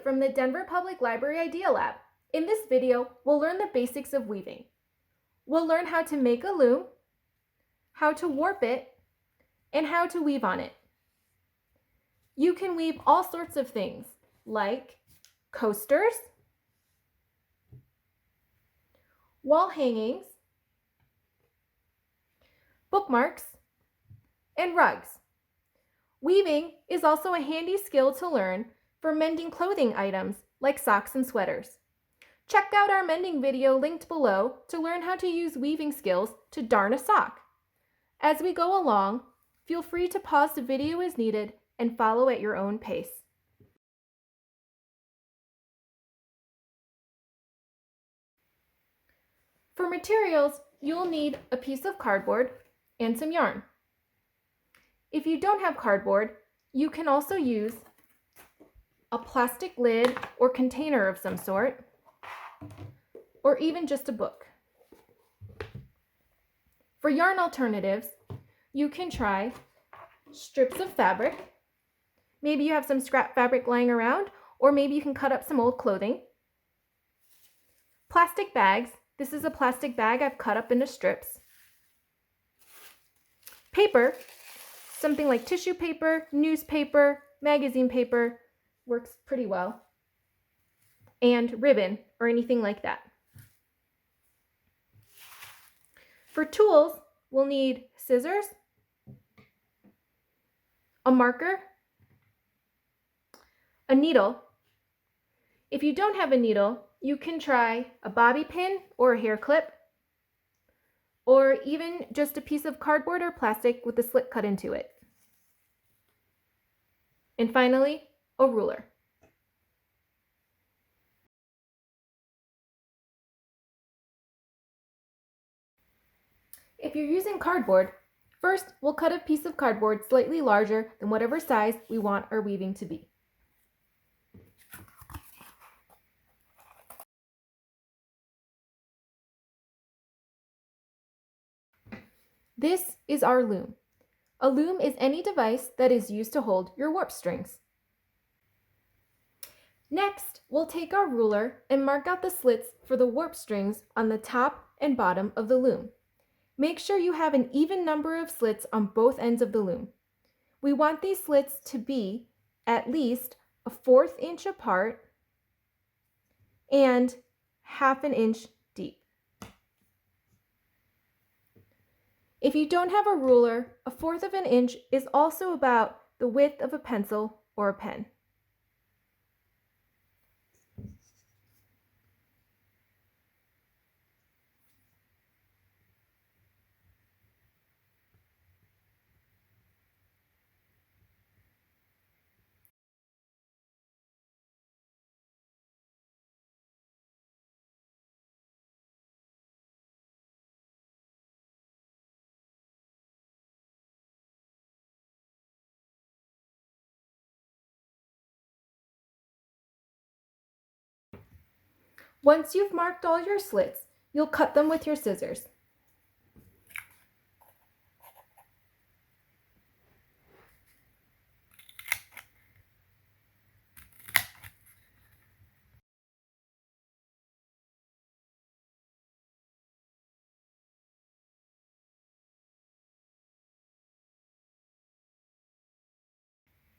from the Denver Public Library ideaLAB. In this video, we'll learn the basics of weaving. We'll learn how to make a loom, how to warp it, and how to weave on it. You can weave all sorts of things like coasters, wall hangings, bookmarks, and rugs. Weaving is also a handy skill to learn for mending clothing items like socks and sweaters. Check out our mending video linked below to learn how to use weaving skills to darn a sock. As we go along, feel free to pause the video as needed and follow at your own pace. For materials, you'll need a piece of cardboard and some yarn. If you don't have cardboard, you can also use a plastic lid or container of some sort, or even just a book. For yarn alternatives, you can try strips of fabric. Maybe you have some scrap fabric lying around, or maybe you can cut up some old clothing. Plastic bags. This is a plastic bag I've cut up into strips. Paper, something like tissue paper, newspaper, magazine paper, works pretty well. And ribbon or anything like that. For tools, we'll need scissors, a marker, a needle. If you don't have a needle, you can try a bobby pin or a hair clip, or even just a piece of cardboard or plastic with a slit cut into it. And finally, a ruler. If you're using cardboard, first we'll cut a piece of cardboard slightly larger than whatever size we want our weaving to be. This is our loom. A loom is any device that is used to hold your warp strings. Next, we'll take our ruler and mark out the slits for the warp strings on the top and bottom of the loom. Make sure you have an even number of slits on both ends of the loom. We want these slits to be at least a 1/4 inch apart and 1/2 inch deep. If you don't have a ruler, a 1/4 inch is also about the width of a pencil or a pen. Once you've marked all your slits, you'll cut them with your scissors.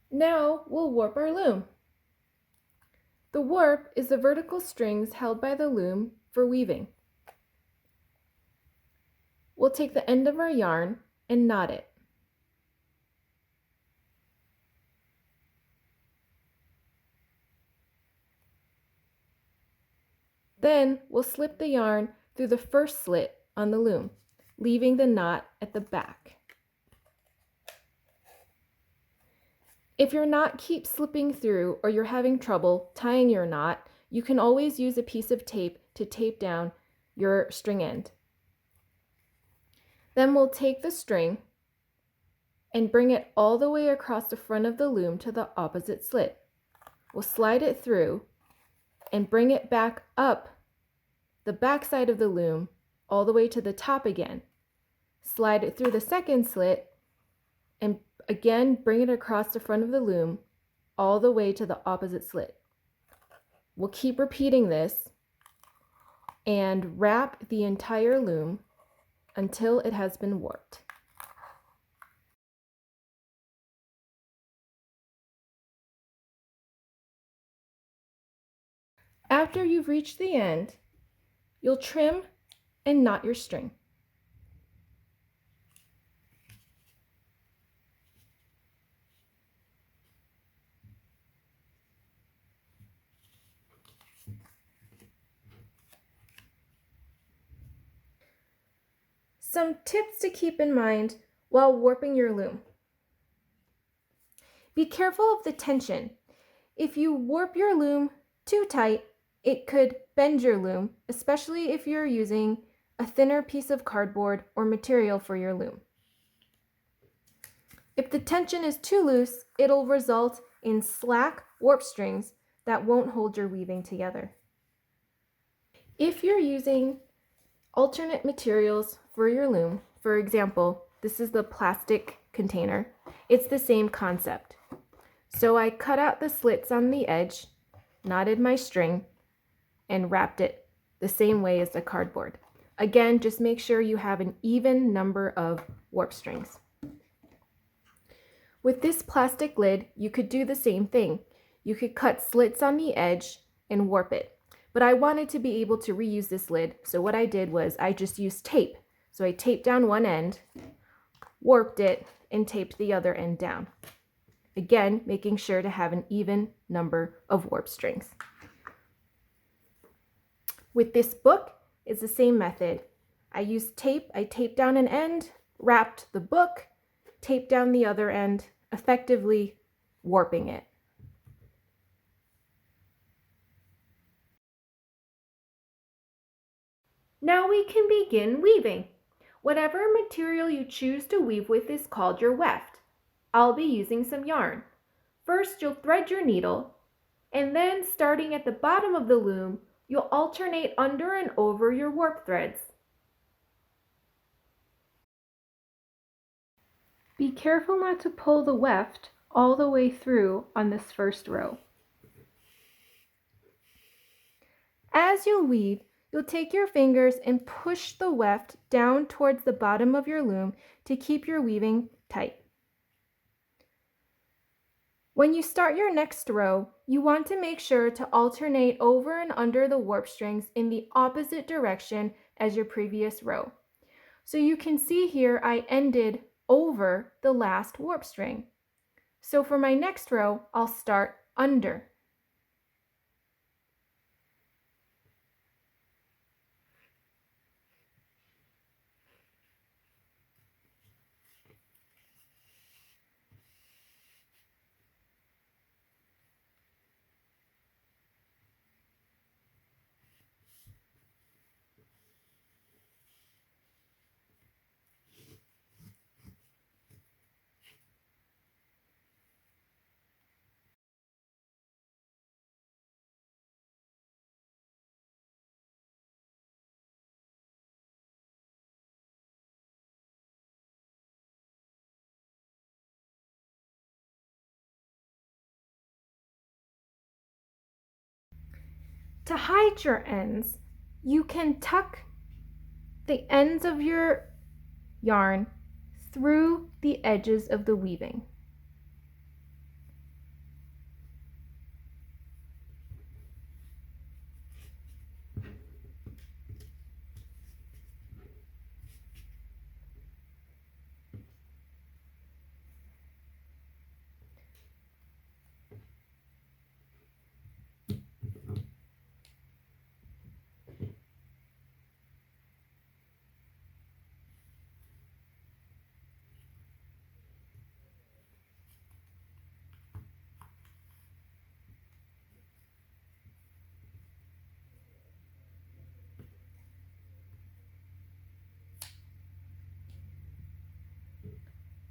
Now we'll warp our loom. The warp is the vertical strings held by the loom for weaving. We'll take the end of our yarn and knot it. Then we'll slip the yarn through the first slit on the loom, leaving the knot at the back. If your knot keeps slipping through or you're having trouble tying your knot, you can always use a piece of tape to tape down your string end. Then we'll take the string and bring it all the way across the front of the loom to the opposite slit. We'll slide it through and bring it back up the back side of the loom all the way to the top again. Slide it through the second slit and again bring it across the front of the loom all the way to the opposite slit. We'll keep repeating this and wrap the entire loom until it has been warped. After you've reached the end, you'll trim and knot your string. Some tips to keep in mind while warping your loom. Be careful of the tension. If you warp your loom too tight, it could bend your loom, especially if you're using a thinner piece of cardboard or material for your loom. If the tension is too loose, it'll result in slack warp strings that won't hold your weaving together. If you're using alternate materials for your loom, for example, this is the plastic container, it's the same concept. So I cut out the slits on the edge, knotted my string, and wrapped it the same way as the cardboard. Again, just make sure you have an even number of warp strings. With this plastic lid, you could do the same thing. You could cut slits on the edge and warp it. But I wanted to be able to reuse this lid, so what I did was I just used tape. So I taped down one end, warped it, and taped the other end down. Again, making sure to have an even number of warp strings. With this book, it's the same method. I used tape, I taped down an end, wrapped the book, taped down the other end, effectively warping it. Now we can begin weaving. Whatever material you choose to weave with is called your weft. I'll be using some yarn. First, you'll thread your needle, and then starting at the bottom of the loom, you'll alternate under and over your warp threads. Be careful not to pull the weft all the way through on this first row. As you'll weave, you'll take your fingers and push the weft down towards the bottom of your loom to keep your weaving tight. When you start your next row, you want to make sure to alternate over and under the warp strings in the opposite direction as your previous row. So you can see here I ended over the last warp string. So for my next row, I'll start under. To hide your ends, you can tuck the ends of your yarn through the edges of the weaving.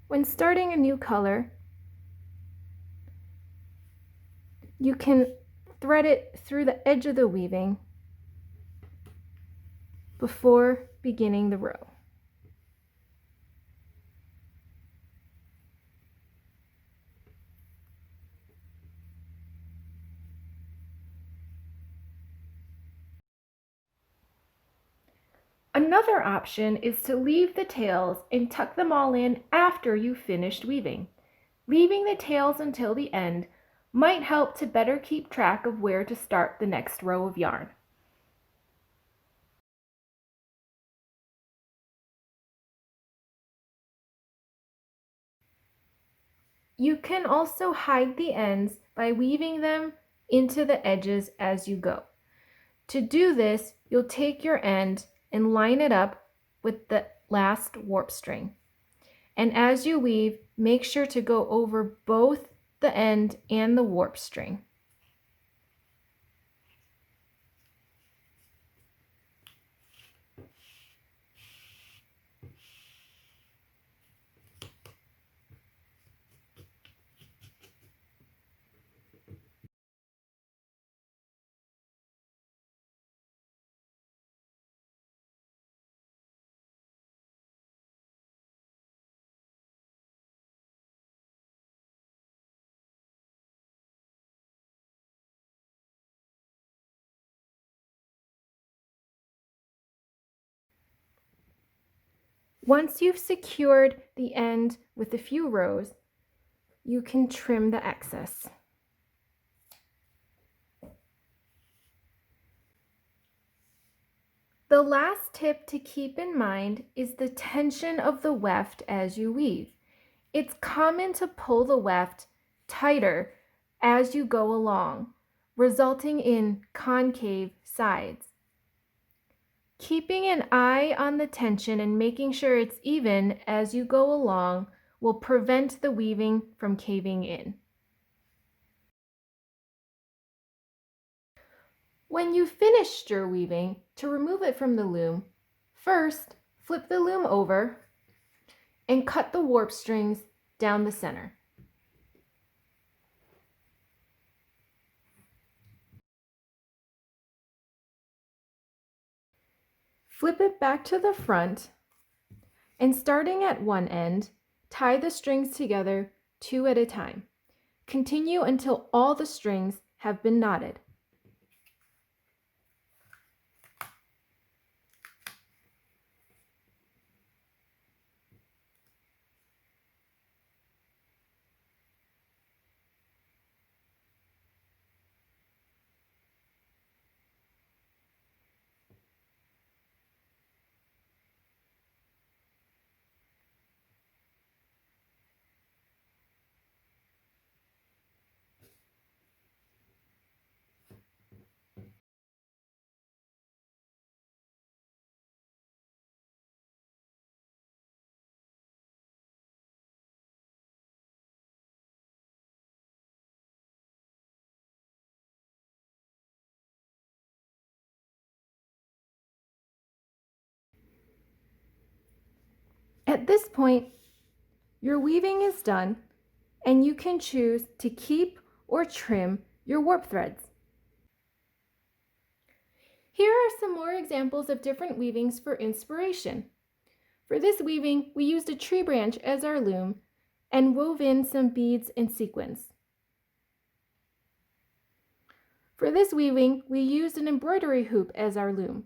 When starting a new color, you can thread it through the edge of the weaving before beginning the row. Another option is to leave the tails and tuck them all in after you've finished weaving. Leaving the tails until the end might help to better keep track of where to start the next row of yarn. You can also hide the ends by weaving them into the edges as you go. To do this, you'll take your end and line it up with the last warp string. And as you weave, make sure to go over both the end and the warp string. Once you've secured the end with a few rows, you can trim the excess. The last tip to keep in mind is the tension of the weft as you weave. It's common to pull the weft tighter as you go along, resulting in concave sides. Keeping an eye on the tension and making sure it's even as you go along will prevent the weaving from caving in. When you've finished your weaving, to remove it from the loom, first flip the loom over and cut the warp strings down the center. Flip it back to the front and starting at one end, tie the strings together 2 at a time. Continue until all the strings have been knotted. At this point, your weaving is done and you can choose to keep or trim your warp threads. Here are some more examples of different weavings for inspiration. For this weaving, we used a tree branch as our loom and wove in some beads and sequins. For this weaving, we used an embroidery hoop as our loom.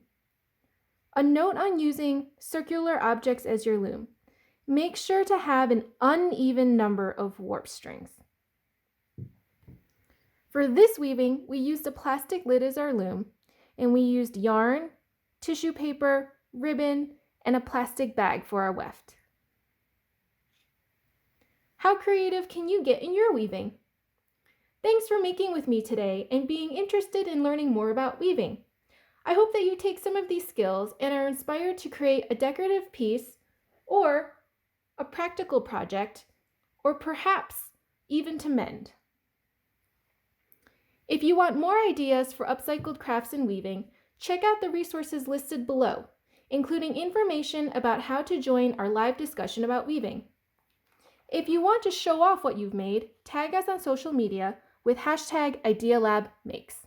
A note on using circular objects as your loom. Make sure to have an uneven number of warp strings. For this weaving, we used a plastic lid as our loom, and we used yarn, tissue paper, ribbon, and a plastic bag for our weft. How creative can you get in your weaving? Thanks for making with me today and being interested in learning more about weaving. I hope that you take some of these skills and are inspired to create a decorative piece or a practical project, or perhaps even to mend. If you want more ideas for upcycled crafts and weaving, check out the resources listed below, including information about how to join our live discussion about weaving. If you want to show off what you've made, tag us on social media with #ideaLABmakes.